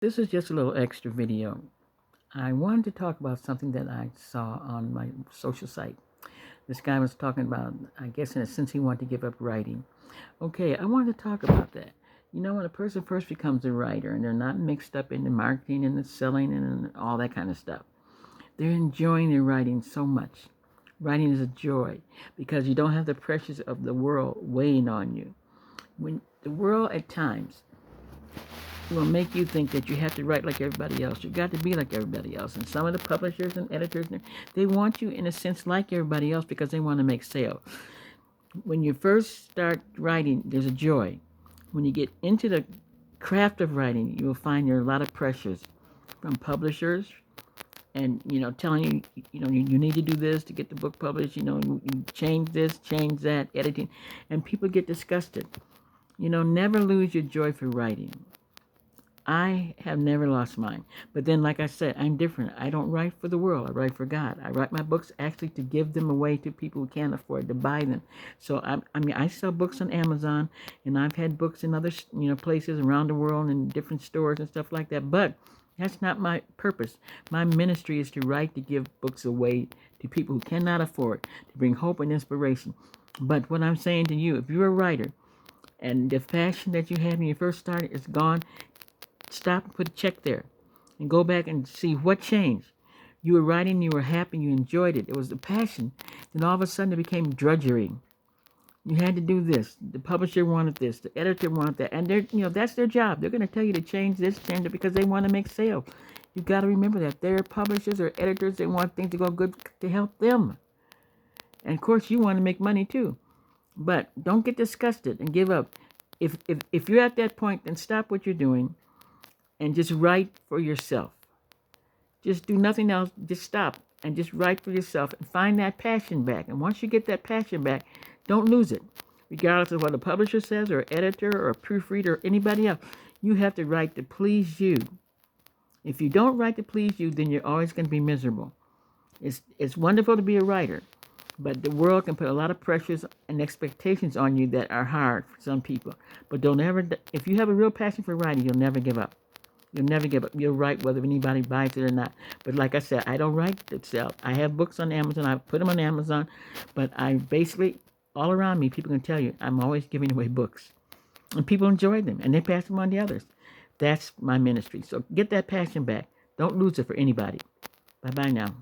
This is just a little extra video. I wanted to talk about something that I saw on my social site. This guy was talking about, I guess in a sense, he wanted to give up writing. Okay, I wanted to talk about that. You know, when a person first becomes a writer and they're not mixed up in the marketing and the selling and all that kind of stuff, they're enjoying their writing so much. Writing is a joy because you don't have the pressures of the world weighing on you. When the world at times will make you think that you have to write like everybody else. You've got to be like everybody else. And some of the publishers and editors, they want you in a sense like everybody else because they want to make sales. When you first start writing, there's a joy. When you get into the craft of writing, you will find there are a lot of pressures from publishers and, telling you, you need to do this to get the book published, you change this, change that, editing, and people get disgusted. Never lose your joy for writing. I have never lost mine. But then, like I said, I'm different. I don't write for the world. I write for God. I write my books actually to give them away to people who can't afford to buy them. So, I sell books on Amazon, and I've had books in other, places around the world and different stores and stuff like that. But that's not my purpose. My ministry is to write to give books away to people who cannot afford, to bring hope and inspiration. But what I'm saying to you, if you're a writer and the passion that you had when you first started is gone, stop and put a check there and go back and see what changed. You were writing, you were happy, you enjoyed it. It was the passion. Then all of a sudden it became drudgery. You had to do this. The publisher wanted this. The editor wanted that. And that's their job. They're going to tell you to change this, change it because they want to make sales. You've got to remember that. They're publishers or editors. They want things to go good to help them. And of course, you want to make money too. But don't get disgusted and give up. If you're at that point, then stop what you're doing and just write for yourself. Just do nothing else. Just stop and just write for yourself and find that passion back. And once you get that passion back, don't lose it. Regardless of what a publisher says or editor or a proofreader or anybody else, you have to write to please you. If you don't write to please you, then you're always going to be miserable. It's wonderful to be a writer, but the world can put a lot of pressures and expectations on you that are hard for some people. But don't ever, if you have a real passion for writing, you'll never give up. You'll never give up. You'll write whether anybody buys it or not. But like I said, I don't write to sell. I have books on Amazon. I put them on Amazon. But I basically, all around me, people can tell you, I'm always giving away books. And people enjoy them. And they pass them on to others. That's my ministry. So get that passion back. Don't lose it for anybody. Bye-bye now.